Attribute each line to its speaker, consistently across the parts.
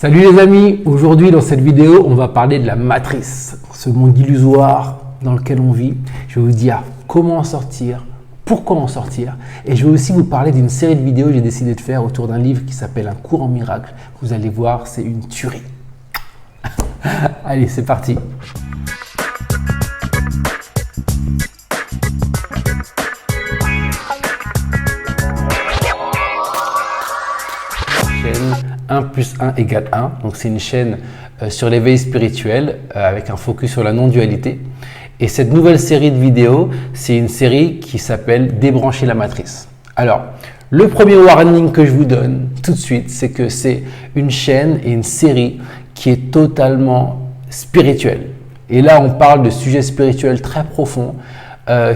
Speaker 1: Salut les amis, aujourd'hui dans cette vidéo on va parler de la matrice, ce monde illusoire dans lequel on vit. Je vais vous dire comment en sortir, pourquoi en sortir, et je vais aussi vous parler d'une série de vidéos que j'ai décidé de faire autour d'un livre qui s'appelle Un cours en miracle. Vous allez voir, c'est une tuerie. Allez, c'est parti. Chaîne 1 plus 1 égale 1. Donc c'est une chaîne sur l'éveil spirituel avec un focus sur la non-dualité. Et cette nouvelle série de vidéos, c'est une série qui s'appelle Débrancher la matrice. Alors, le premier warning que je vous donne tout de suite, c'est que c'est une chaîne et une série qui est totalement spirituelle. Et là, on parle de sujets spirituels très profonds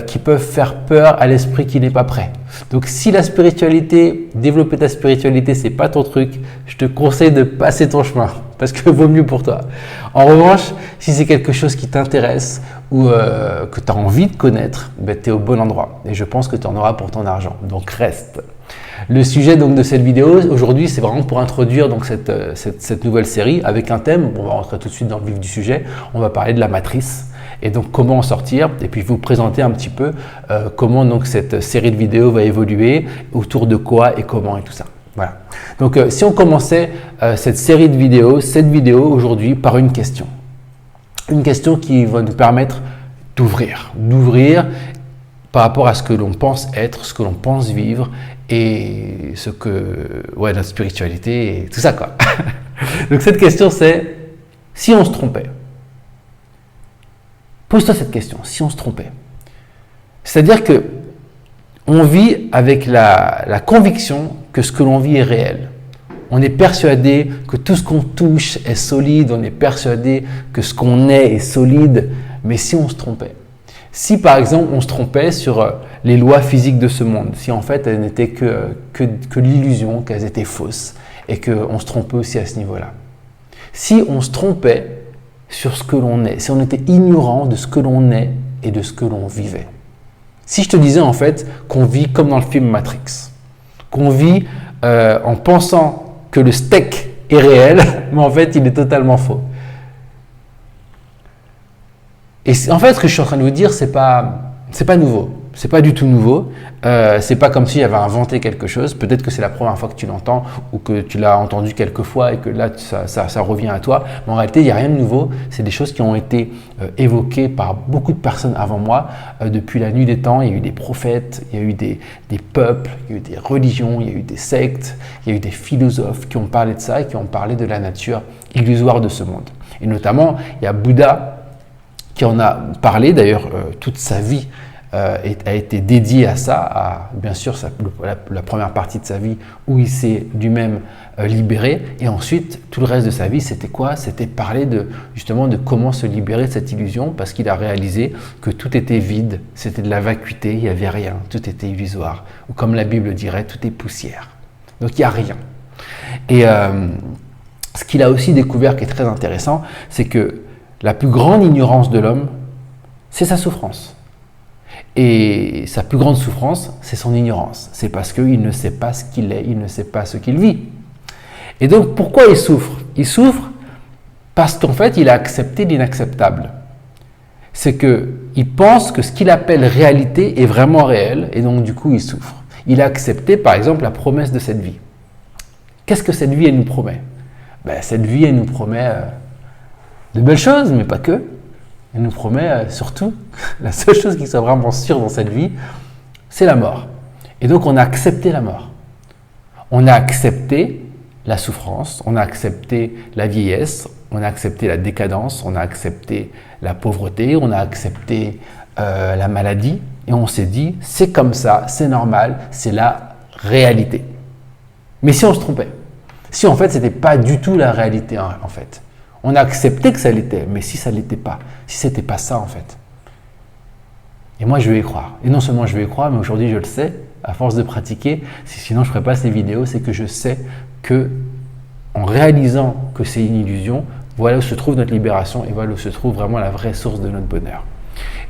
Speaker 1: qui peuvent faire peur à l'esprit qui n'est pas prêt. Donc, si la spiritualité, développer ta spiritualité, c'est pas ton truc, je te conseille de passer ton chemin parce que vaut mieux pour toi. En revanche, si c'est quelque chose qui t'intéresse ou que tu as envie de connaître, ben, tu es au bon endroit et je pense que tu en auras pour ton argent. Donc, reste. Le sujet donc, de cette vidéo aujourd'hui, c'est vraiment pour introduire donc, cette nouvelle série avec un thème. On va rentrer tout de suite dans le vif du sujet. On va parler de la matrice. Et donc comment en sortir, et puis vous présenter un petit peu comment donc cette série de vidéos va évoluer, autour de quoi et comment et tout ça. Voilà. Donc si on commençait cette série de vidéos, cette vidéo aujourd'hui par une question qui va nous permettre d'ouvrir par rapport à ce que l'on pense être, ce que l'on pense vivre et ce que, notre spiritualité et tout ça quoi. Donc cette question c'est, si on se trompait, pose-toi cette question, si on se trompait. C'est-à-dire que on vit avec la conviction que ce que l'on vit est réel. On est persuadé que tout ce qu'on touche est solide, on est persuadé que ce qu'on est solide, mais si on se trompait. Si par exemple on se trompait sur les lois physiques de ce monde, si en fait elles n'étaient que l'illusion, qu'elles étaient fausses et qu'on se trompait aussi à ce niveau-là. Si on se trompait sur ce que l'on est, si on était ignorant de ce que l'on est et de ce que l'on vivait. Si je te disais en fait qu'on vit comme dans le film Matrix, qu'on vit en pensant que le steak est réel, mais en fait il est totalement faux. Et en fait ce que je suis en train de vous dire, c'est pas nouveau. C'est pas du tout nouveau. C'est pas comme si j'avais inventé quelque chose. Peut-être que c'est la première fois que tu l'entends ou que tu l'as entendu quelques fois et que là ça revient à toi. Mais en réalité, il n'y a rien de nouveau. C'est des choses qui ont été évoquées par beaucoup de personnes avant moi. Depuis la nuit des temps, il y a eu des prophètes, il y a eu des peuples, il y a eu des religions, il y a eu des sectes, il y a eu des philosophes qui ont parlé de ça et qui ont parlé de la nature illusoire de ce monde. Et notamment, il y a Bouddha qui en a parlé. D'ailleurs, toute sa vie a été dédié à ça, bien sûr la première partie de sa vie où il s'est lui-même libéré, et ensuite tout le reste de sa vie c'était quoi? C'était parler justement de comment se libérer de cette illusion, parce qu'il a réalisé que tout était vide, c'était de la vacuité, il n'y avait rien, tout était illusoire, ou comme la Bible dirait, tout est poussière, donc il n'y a rien. Et ce qu'il a aussi découvert qui est très intéressant, c'est que la plus grande ignorance de l'homme, c'est sa souffrance. Et sa plus grande souffrance, c'est son ignorance. C'est parce qu'il ne sait pas ce qu'il est, il ne sait pas ce qu'il vit. Et donc, pourquoi il souffre? Il souffre parce qu'en fait, il a accepté l'inacceptable. C'est qu'il pense que ce qu'il appelle réalité est vraiment réel, et donc du coup, il souffre. Il a accepté, par exemple, la promesse de cette vie. Qu'est-ce que cette vie, elle nous promet? Cette vie, elle nous promet de belles choses, mais pas que. Elle nous promet surtout, la seule chose qui soit vraiment sûre dans cette vie, c'est la mort. Et donc on a accepté la mort. On a accepté la souffrance, on a accepté la vieillesse, on a accepté la décadence, on a accepté la pauvreté, on a accepté la maladie, et on s'est dit, c'est comme ça, c'est normal, c'est la réalité. Mais si on se trompait, si en fait ce n'était pas du tout la réalité en fait, on a accepté que ça l'était, mais si ça ne l'était pas, si ce n'était pas ça en fait. Et moi je vais y croire. Et non seulement je vais y croire, mais aujourd'hui je le sais, à force de pratiquer, sinon je ne ferais pas ces vidéos, c'est que je sais que en réalisant que c'est une illusion, voilà où se trouve notre libération et voilà où se trouve vraiment la vraie source de notre bonheur.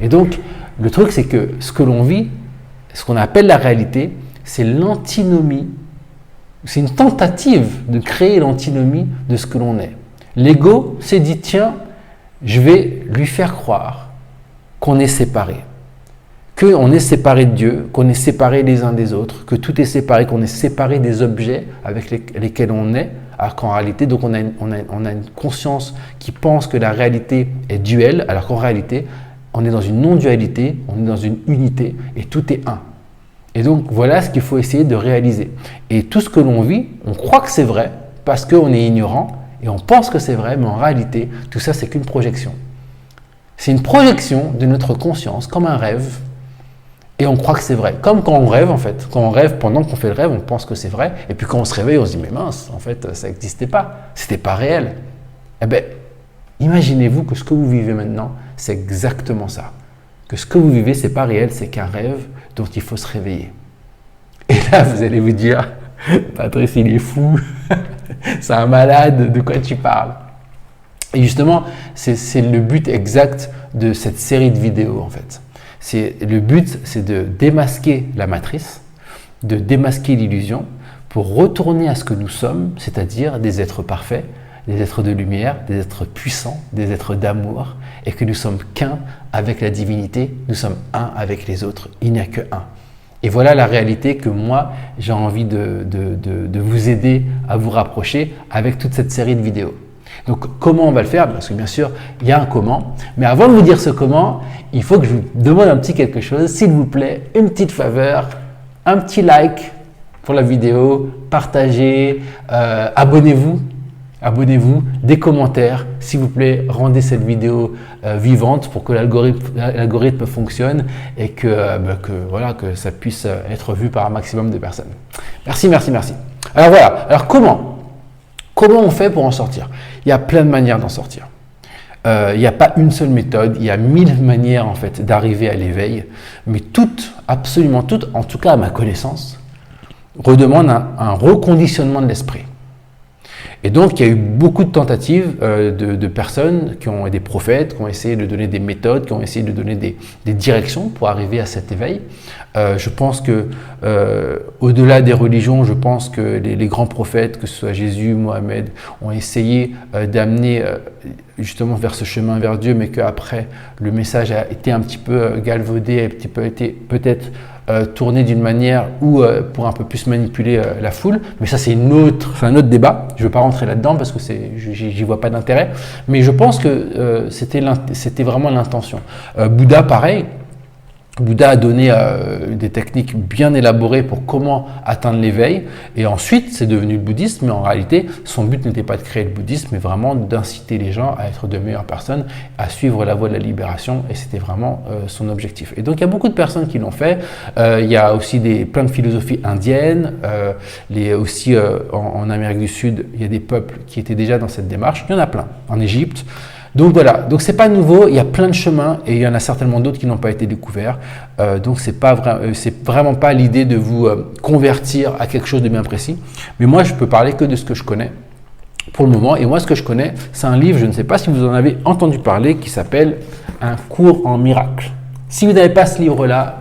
Speaker 1: Et donc le truc c'est que ce que l'on vit, ce qu'on appelle la réalité, c'est l'antinomie C'est une tentative de créer l'antinomie de ce que l'on est. L'ego s'est dit, tiens, je vais lui faire croire qu'on est séparés, qu'on est séparés de Dieu, qu'on est séparés les uns des autres, que tout est séparé, qu'on est séparé des objets avec lesquels on est, alors qu'en réalité, donc on a une conscience qui pense que la réalité est duelle, alors qu'en réalité, on est dans une non-dualité, on est dans une unité et tout est un. Et donc, voilà ce qu'il faut essayer de réaliser. Et tout ce que l'on vit, on croit que c'est vrai parce qu'on est ignorant et on pense que c'est vrai, mais en réalité, tout ça, c'est qu'une projection. C'est une projection de notre conscience, comme un rêve, et on croit que c'est vrai. Comme quand on rêve, en fait. Quand on rêve, pendant qu'on fait le rêve, on pense que c'est vrai, et puis quand on se réveille, on se dit, mais mince, en fait, ça n'existait pas, c'était pas réel. Eh bien, imaginez-vous que ce que vous vivez maintenant, c'est exactement ça. Que ce que vous vivez, c'est pas réel, c'est qu'un rêve dont il faut se réveiller. Et là, vous allez vous dire, Patrice, il est fou, c'est un malade, de quoi tu parles? Et justement, c'est le but exact de cette série de vidéos, en fait. Le but, c'est de démasquer la matrice, de démasquer l'illusion, pour retourner à ce que nous sommes, c'est-à-dire des êtres parfaits, des êtres de lumière, des êtres puissants, des êtres d'amour, et que nous sommes qu'un avec la divinité, nous sommes un avec les autres, il n'y a que un. Et voilà la réalité que moi, j'ai envie de vous aider à vous rapprocher avec toute cette série de vidéos. Donc, comment on va le faire? Parce que bien sûr, il y a un comment. Mais avant de vous dire ce comment, il faut que je vous demande un petit quelque chose. S'il vous plaît, une petite faveur, un petit like pour la vidéo, partagez, abonnez-vous. Abonnez-vous, des commentaires, s'il vous plaît, rendez cette vidéo vivante pour que l'algorithme fonctionne et voilà, que ça puisse être vu par un maximum de personnes. Merci, merci, merci. Alors voilà, alors comment on fait pour en sortir? Il y a plein de manières d'en sortir. Il n'y a pas une seule méthode, il y a 1000 manières en fait d'arriver à l'éveil, mais toutes, absolument toutes, en tout cas à ma connaissance, redemandent un reconditionnement de l'esprit. Et donc, il y a eu beaucoup de tentatives de personnes des prophètes qui ont essayé de donner des méthodes, qui ont essayé de donner des directions pour arriver à cet éveil. Je pense que, au-delà des religions, je pense que les grands prophètes, que ce soit Jésus, Mohamed, ont essayé d'amener justement vers ce chemin vers Dieu, mais qu'après, le message a été un petit peu galvaudé, a un petit peu été peut-être tourné d'une manière où pour un peu plus manipuler la foule, mais ça c'est un autre débat, je ne veux pas rentrer là-dedans parce que j'y vois pas d'intérêt, mais je pense que c'était vraiment l'intention. Bouddha pareil, Bouddha a donné des techniques bien élaborées pour comment atteindre l'éveil et ensuite c'est devenu le bouddhisme, mais en réalité son but n'était pas de créer le bouddhisme mais vraiment d'inciter les gens à être de meilleures personnes, à suivre la voie de la libération et c'était vraiment son objectif. Et donc il y a beaucoup de personnes qui l'ont fait, il y a aussi plein de philosophies indiennes, aussi en Amérique du Sud il y a des peuples qui étaient déjà dans cette démarche, il y en a plein, en Égypte. Donc voilà, donc c'est pas nouveau, il y a plein de chemins et il y en a certainement d'autres qui n'ont pas été découverts. Donc c'est vraiment pas l'idée de vous convertir à quelque chose de bien précis. Mais moi je peux parler que de ce que je connais pour le moment. Et moi ce que je connais, c'est un livre, je ne sais pas si vous en avez entendu parler, qui s'appelle Un cours en miracle. Si vous n'avez pas ce livre-là,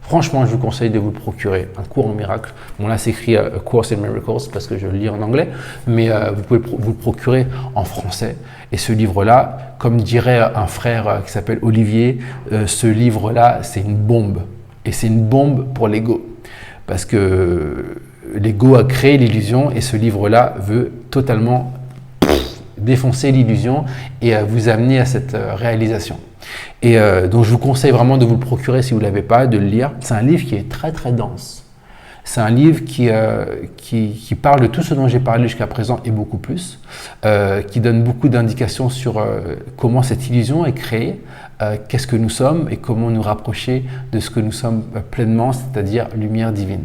Speaker 1: franchement, je vous conseille de vous le procurer, Un cours en miracle. Bon, là, c'est écrit A Course in Miracles parce que je le lis en anglais, mais vous pouvez vous le procurer en français. Et ce livre-là, comme dirait un frère qui s'appelle Olivier, ce livre-là, c'est une bombe. Et c'est une bombe pour l'ego. Parce que l'ego a créé l'illusion et ce livre-là veut totalement défoncer l'illusion et vous amener à cette réalisation. Et donc je vous conseille vraiment de vous le procurer si vous ne l'avez pas, de le lire. C'est un livre qui est très très dense. C'est un livre qui parle de tout ce dont j'ai parlé jusqu'à présent et beaucoup plus, qui donne beaucoup d'indications sur comment cette illusion est créée, qu'est-ce que nous sommes et comment nous rapprocher de ce que nous sommes pleinement, c'est-à-dire lumière divine.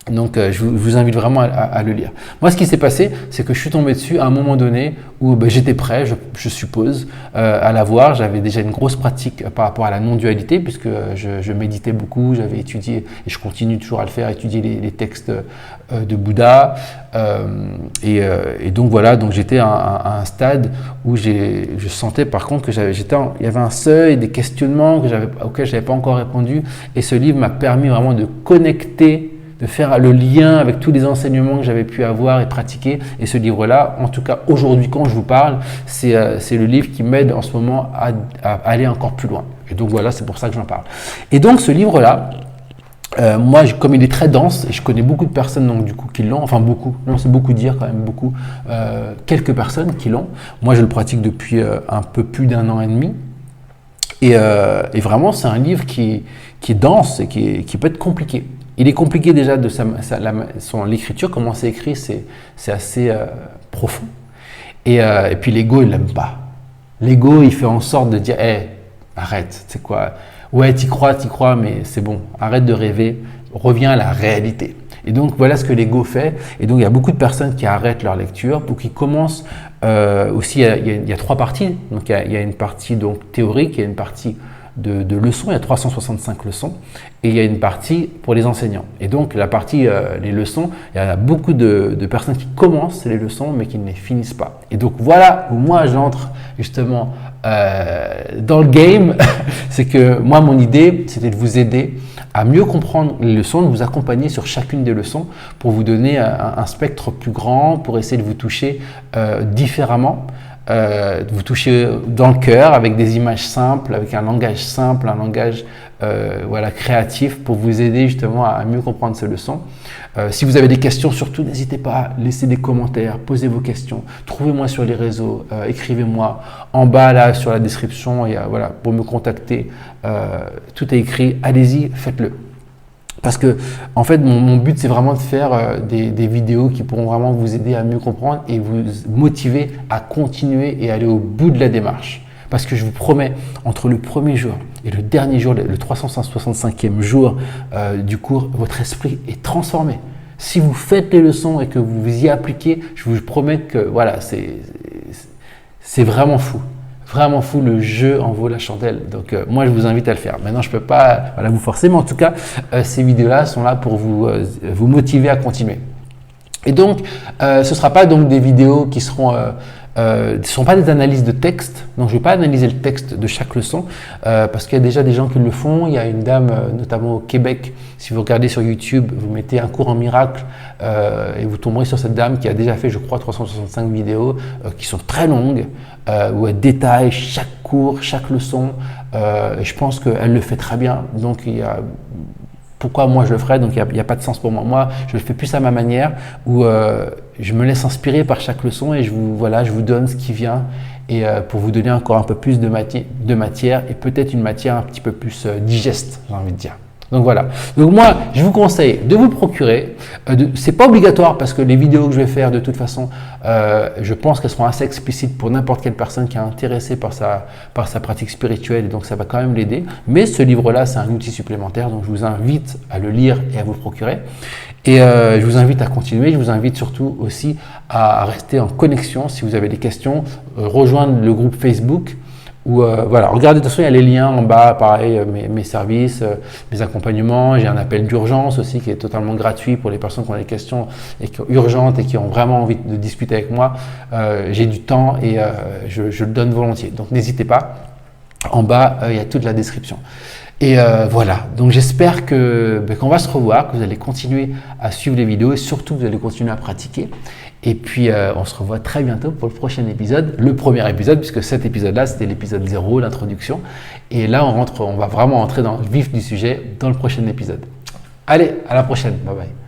Speaker 1: Donc, je vous invite vraiment à le lire. Moi, ce qui s'est passé, c'est que je suis tombé dessus à un moment donné où j'étais prêt, je suppose, à l'avoir. J'avais déjà une grosse pratique par rapport à la non-dualité, puisque je méditais beaucoup, j'avais étudié, et je continue toujours à le faire, étudier les textes de Bouddha. Et donc, voilà, donc j'étais à un stade où je sentais par contre que il y avait un seuil, des questionnements auxquels je n'avais pas encore répondu. Et ce livre m'a permis vraiment de connecter de faire le lien avec tous les enseignements que j'avais pu avoir et pratiquer. Et ce livre-là, en tout cas aujourd'hui quand je vous parle, c'est le livre qui m'aide en ce moment à aller encore plus loin. Et donc voilà, c'est pour ça que j'en parle. Et donc ce livre-là, moi, comme il est très dense, et je connais beaucoup de personnes donc, du coup, qui l'ont, enfin beaucoup, non c'est beaucoup dire quand même, beaucoup, quelques personnes qui l'ont. Moi, je le pratique depuis un peu plus d'1 an et demi. Et vraiment, c'est un livre qui est dense et qui peut être compliqué. Il est compliqué déjà de l'écriture, comment c'est écrit, c'est assez profond. Et puis l'ego, il l'aime pas. L'ego, il fait en sorte de dire, hey, arrête, c'est quoi? Ouais, t'y crois, mais c'est bon, arrête de rêver, reviens à la réalité. Et donc, voilà ce que l'ego fait. Et donc, il y a beaucoup de personnes qui arrêtent leur lecture ou qui commencent aussi, il y a 3 parties. Donc, il y a une partie donc, théorique, il y a une partie de leçons, il y a 365 leçons, et il y a une partie pour les enseignants. Et donc, la partie, les leçons, il y a beaucoup de personnes qui commencent les leçons, mais qui ne les finissent pas. Et donc, voilà où moi, j'entre justement dans le game. C'est que moi, mon idée, c'était de vous aider à mieux comprendre les leçons, de vous accompagner sur chacune des leçons pour vous donner un spectre plus grand, pour essayer de vous toucher différemment. De vous toucher dans le cœur avec des images simples, avec un langage simple, un langage voilà, créatif pour vous aider justement à mieux comprendre ces leçons. Si vous avez des questions, surtout n'hésitez pas à laisser des commentaires, posez vos questions, trouvez-moi sur les réseaux, écrivez-moi en bas là sur la description et voilà, pour me contacter, tout est écrit, allez-y, faites-le. Parce que, en fait, mon but, c'est vraiment de faire des vidéos qui pourront vraiment vous aider à mieux comprendre et vous motiver à continuer et aller au bout de la démarche. Parce que je vous promets, entre le premier jour et le dernier jour, le 365e jour du cours, votre esprit est transformé. Si vous faites les leçons et que vous vous y appliquez, je vous promets que voilà, c'est vraiment fou. Vraiment fou, le jeu en vaut la chandelle. Donc moi, je vous invite à le faire. Maintenant, je ne peux pas voilà, vous forcer, mais en tout cas, ces vidéos-là sont là pour vous motiver à continuer. Et donc, ce ne sera pas donc des vidéos qui seront... ce ne sont pas des analyses de texte, donc je ne vais pas analyser le texte de chaque leçon parce qu'il y a déjà des gens qui le font. Il y a une dame, notamment au Québec, si vous regardez sur YouTube, vous mettez un cours en miracle et vous tomberez sur cette dame qui a déjà fait, je crois, 365 vidéos qui sont très longues, où elle détaille chaque cours, chaque leçon. Et je pense qu'elle le fait très bien. Donc, pourquoi moi je le ferais? Donc il n'y a pas de sens pour moi. Moi, je le fais plus à ma manière où je me laisse inspirer par chaque leçon et je vous donne ce qui vient et pour vous donner encore un peu plus de matière et peut-être une matière un petit peu plus digeste, j'ai envie de dire. Donc voilà. Donc moi, je vous conseille de vous procurer. C'est pas obligatoire parce que les vidéos que je vais faire, de toute façon, je pense qu'elles seront assez explicites pour n'importe quelle personne qui est intéressée par sa pratique spirituelle et donc ça va quand même l'aider. Mais ce livre-là, c'est un outil supplémentaire, donc je vous invite à le lire et à vous le procurer. Et je vous invite à continuer. Je vous invite surtout aussi à rester en connexion si vous avez des questions, rejoindre le groupe Facebook. Ou voilà, regardez, de toute façon, il y a les liens en bas, pareil, mes services, mes accompagnements. J'ai un appel d'urgence aussi qui est totalement gratuit pour les personnes qui ont des questions urgentes et qui ont vraiment envie de discuter avec moi. J'ai du temps et je le donne volontiers. Donc, n'hésitez pas. En bas, il y a toute la description. Et voilà, donc j'espère qu'on va se revoir, que vous allez continuer à suivre les vidéos et surtout que vous allez continuer à pratiquer. Et puis, on se revoit très bientôt pour le prochain épisode, le premier épisode, puisque cet épisode-là, c'était l'épisode 0, l'introduction. Et là, on va vraiment entrer dans le vif du sujet dans le prochain épisode. Allez, à la prochaine. Bye bye.